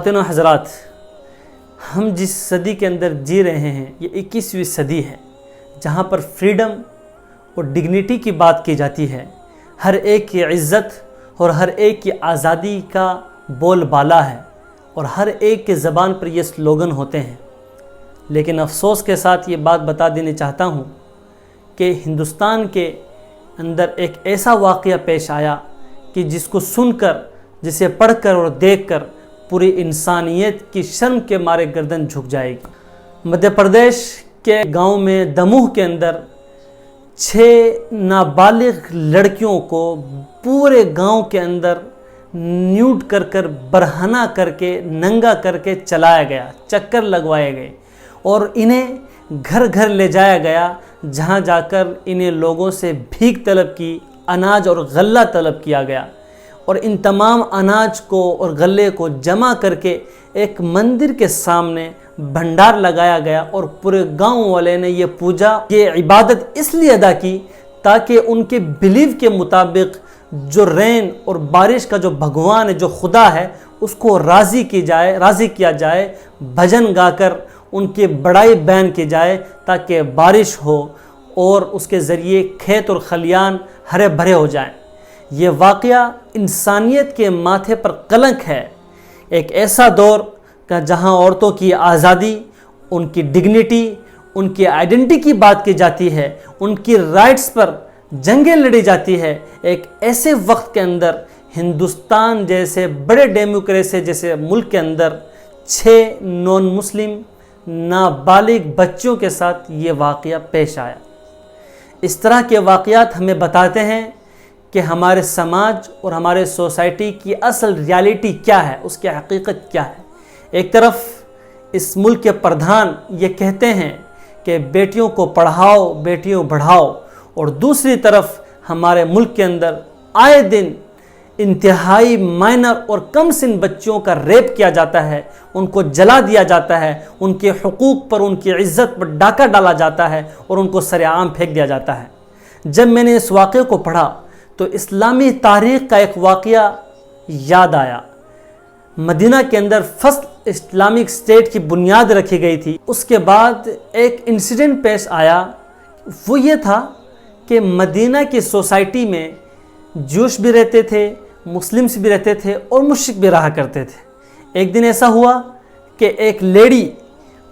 خواتین و حضرات، ہم جس صدی کے اندر جی رہے ہیں یہ 21ویں صدی ہے، جہاں پر فریڈم اور ڈگنیٹی کی بات کی جاتی ہے۔ ہر ایک کی عزت اور ہر ایک کی آزادی کا بول بالا ہے اور ہر ایک کے زبان پر یہ سلوگن ہوتے ہیں۔ لیکن افسوس کے ساتھ یہ بات بتا دینا چاہتا ہوں کہ ہندوستان کے اندر ایک ایسا واقعہ پیش آیا کہ جس کو سن کر، جسے پڑھ کر اور دیکھ کر پوری انسانیت کی شرم کے مارے گردن جھک جائے گی۔ مدھیہ پردیش کے گاؤں میں دموہ کے اندر 6 نابالغ لڑکیوں کو پورے گاؤں کے اندر نیوڈ کر برہنہ کر کے، ننگا کر کے چلایا گیا، چکر لگوائے گئے اور انہیں گھر گھر لے جایا گیا، جہاں جا کر انہیں لوگوں سے بھیک طلب کی، اناج اور غلہ طلب کیا گیا اور ان تمام اناج کو اور غلے کو جمع کر کے ایک مندر کے سامنے بھنڈار لگایا گیا اور پورے گاؤں والے نے یہ پوجا، یہ عبادت اس لیے ادا کی تاکہ ان کے بلیو کے مطابق جو رین اور بارش کا جو بھگوان ہے، جو خدا ہے، اس کو راضی کیا جائے، بھجن گا کر ان کی بڑائی بیان کی جائے تاکہ بارش ہو اور اس کے ذریعے کھیت اور خلیان ہرے بھرے ہو جائیں۔ یہ واقعہ انسانیت کے ماتھے پر کلنک ہے۔ ایک ایسا دور کا جہاں عورتوں کی آزادی، ان کی ڈگنیٹی، ان کی آئیڈینٹی کی بات کی جاتی ہے، ان کی رائٹس پر جنگیں لڑی جاتی ہے، ایک ایسے وقت کے اندر ہندوستان جیسے بڑے ڈیموکریسی جیسے ملک کے اندر 6 نان مسلم نابالغ بچوں کے ساتھ یہ واقعہ پیش آیا۔ اس طرح کے واقعات ہمیں بتاتے ہیں کہ ہمارے سماج اور ہمارے سوسائٹی کی اصل ریالٹی کیا ہے، اس کی حقیقت کیا ہے۔ ایک طرف اس ملک کے پردھان یہ کہتے ہیں کہ بیٹیوں کو پڑھاؤ، بیٹیوں بڑھاؤ، اور دوسری طرف ہمارے ملک کے اندر آئے دن انتہائی مائنر اور کم سن بچوں کا ریپ کیا جاتا ہے، ان کو جلا دیا جاتا ہے، ان کے حقوق پر، ان کی عزت پر ڈاکہ ڈالا جاتا ہے اور ان کو سر عام پھینک دیا جاتا ہے۔ جب میں نے اس واقعے کو پڑھا تو اسلامی تاریخ کا ایک واقعہ یاد آیا۔ مدینہ کے اندر فرسٹ اسلامک اسٹیٹ کی بنیاد رکھی گئی تھی۔ اس کے بعد ایک انسیڈنٹ پیش آیا، وہ یہ تھا کہ مدینہ کی سوسائٹی میں جوش بھی رہتے تھے، مسلمس بھی رہتے تھے اور مشرک بھی رہا کرتے تھے۔ ایک دن ایسا ہوا کہ ایک لیڈی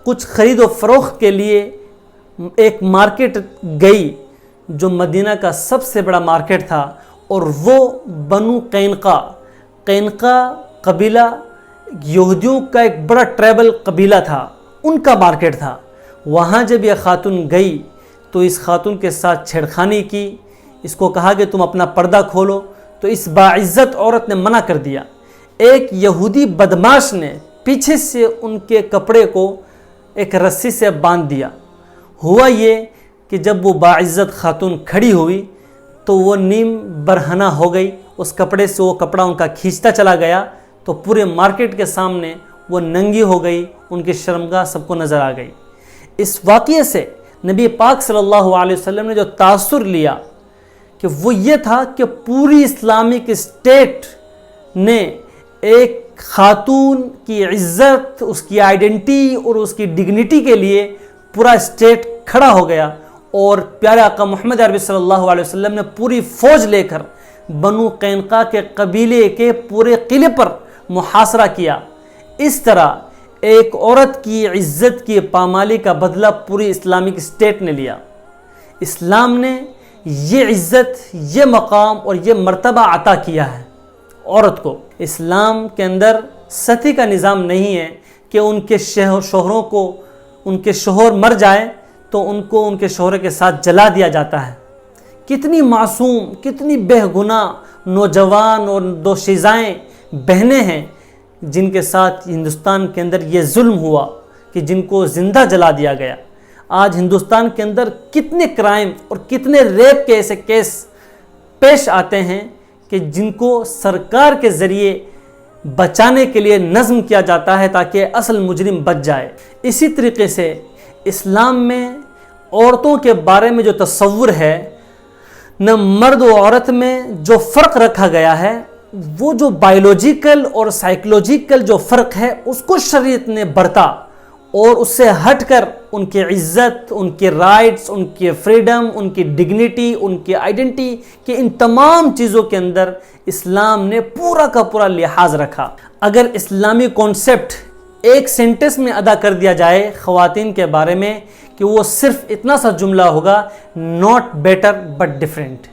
کچھ خرید و فروخت کے لیے ایک مارکیٹ گئی جو مدینہ کا سب سے بڑا مارکیٹ تھا، اور وہ بنو قینقا قبیلہ، یہودیوں کا ایک بڑا ٹرائبل قبیلہ تھا، ان کا مارکیٹ تھا۔ وہاں جب یہ خاتون گئی تو اس خاتون کے ساتھ چھیڑخانی کی، اس کو کہا کہ تم اپنا پردہ کھولو، تو اس باعزت عورت نے منع کر دیا۔ ایک یہودی بدماش نے پیچھے سے ان کے کپڑے کو ایک رسی سے باندھ دیا۔ ہوا یہ کہ جب وہ باعزت خاتون کھڑی ہوئی تو وہ نیم برہنہ ہو گئی، اس کپڑے سے وہ کپڑا ان کا کھینچتا چلا گیا تو پورے مارکیٹ کے سامنے وہ ننگی ہو گئی، ان کی شرمگاہ سب کو نظر آ گئی۔ اس واقعے سے نبی پاک صلی اللہ علیہ وسلم نے جو تاثر لیا کہ وہ یہ تھا کہ پوری اسلامک اسٹیٹ نے ایک خاتون کی عزت، اس کی آئیڈینٹی اور اس کی ڈگنیٹی کے لیے پورا اسٹیٹ کھڑا ہو گیا، اور پیارے آقا محمد عربی صلی اللہ علیہ وسلم نے پوری فوج لے کر بنو قینقا کے قبیلے کے پورے قلعے پر محاصرہ کیا۔ اس طرح ایک عورت کی عزت کی پامالی کا بدلہ پوری اسلامک اسٹیٹ نے لیا۔ اسلام نے یہ عزت، یہ مقام اور یہ مرتبہ عطا کیا ہے عورت کو۔ اسلام کے اندر ستی کا نظام نہیں ہے کہ ان کے شوہروں کو، ان کے شوہر مر جائیں تو ان کو ان کے شوہر کے ساتھ جلا دیا جاتا ہے۔ کتنی معصوم، کتنی بے گناہ نوجوان اور دوشیزائیں بہنیں ہیں جن کے ساتھ ہندوستان کے اندر یہ ظلم ہوا کہ جن کو زندہ جلا دیا گیا۔ آج ہندوستان کے اندر کتنے کرائم اور کتنے ریپ کے ایسے کیس پیش آتے ہیں کہ جن کو سرکار کے ذریعے بچانے کے لیے نظم کیا جاتا ہے تاکہ اصل مجرم بچ جائے۔ اسی طریقے سے اسلام میں عورتوں کے بارے میں جو تصور ہے، نہ مرد و عورت میں جو فرق رکھا گیا ہے، وہ جو بایولوجیکل اور سائیکولوجیکل جو فرق ہے اس کو شریعت نے برتا اور اس سے ہٹ کر ان کی عزت، ان کے رائٹس، ان کی فریڈم، ان کی ڈگنیٹی، ان کی آئیڈینٹی کہ ان تمام چیزوں کے اندر اسلام نے پورا کا پورا لحاظ رکھا۔ اگر اسلامی کانسیپٹ ایک سینٹنس میں ادا کر دیا جائے خواتین کے بارے میں کہ وہ صرف اتنا سا جملہ ہوگا، ناٹ بیٹر بٹ ڈفرینٹ،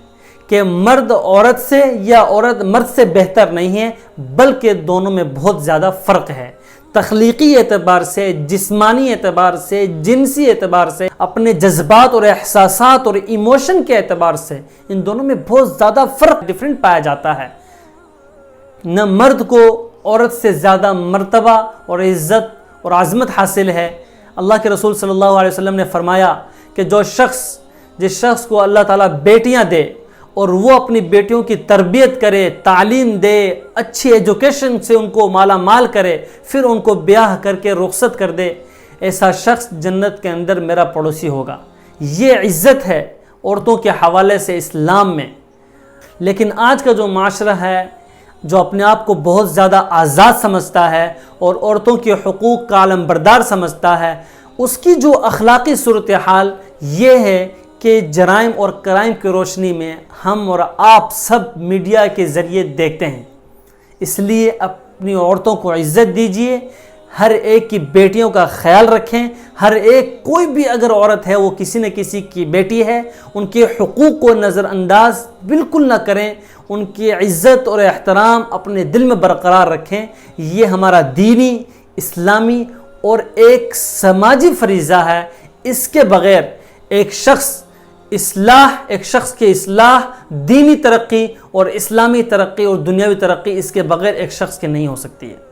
کہ مرد عورت سے یا عورت مرد سے بہتر نہیں ہے، بلکہ دونوں میں بہت زیادہ فرق ہے۔ تخلیقی اعتبار سے، جسمانی اعتبار سے، جنسی اعتبار سے، اپنے جذبات اور احساسات اور ایموشن کے اعتبار سے ان دونوں میں بہت زیادہ فرق، ڈیفرنٹ پایا جاتا ہے۔ نہ مرد کو عورت سے زیادہ مرتبہ اور عزت اور عظمت حاصل ہے۔ اللہ کے رسول صلی اللہ علیہ وسلم نے فرمایا کہ جس شخص کو اللہ تعالیٰ بیٹیاں دے اور وہ اپنی بیٹیوں کی تربیت کرے، تعلیم دے، اچھی ایجوکیشن سے ان کو مالا مال کرے، پھر ان کو بیاہ کر کے رخصت کر دے، ایسا شخص جنت کے اندر میرا پڑوسی ہوگا۔ یہ عزت ہے عورتوں کے حوالے سے اسلام میں۔ لیکن آج کا جو معاشرہ ہے، جو اپنے آپ کو بہت زیادہ آزاد سمجھتا ہے اور عورتوں کے حقوق کا علم بردار سمجھتا ہے، اس کی جو اخلاقی صورتحال یہ ہے کہ جرائم اور کرائم کی روشنی میں ہم اور آپ سب میڈیا کے ذریعے دیکھتے ہیں۔ اس لیے اپنی عورتوں کو عزت دیجیے، ہر ایک کی بیٹیوں کا خیال رکھیں، ہر ایک کوئی بھی اگر عورت ہے وہ کسی نہ کسی کی بیٹی ہے، ان کے حقوق کو نظر انداز بالکل نہ کریں، ان کی عزت اور احترام اپنے دل میں برقرار رکھیں۔ یہ ہمارا دینی، اسلامی اور ایک سماجی فریضہ ہے۔ اس کے بغیر ایک شخص کی اصلاح، دینی ترقی اور اسلامی ترقی اور دنیاوی ترقی اس کے بغیر ایک شخص کی نہیں ہو سکتی ہے۔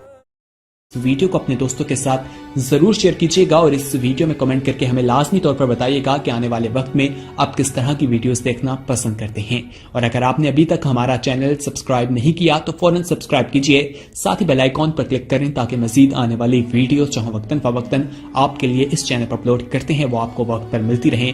ویڈیو کو اپنے دوستوں کے ساتھ ضرور شیئر کیجیے گا اور اس ویڈیو میں کمنٹ کر کے ہمیں لازمی طور پر بتائیے گا کہ آنے والے وقت میں آپ کس طرح کی ویڈیوز دیکھنا پسند کرتے ہیں، اور اگر آپ نے ابھی تک ہمارا چینل سبسکرائب نہیں کیا تو فوراً سبسکرائب کیجیے، ساتھ ہی بیل آئیکن پر کلک کریں تاکہ مزید آنے والی ویڈیوز جو وقتاً فوقتاً آپ کے لیے اس چینل پر اپلوڈ کرتے ہیں وہ آپ کو وقت پر ملتی رہیں۔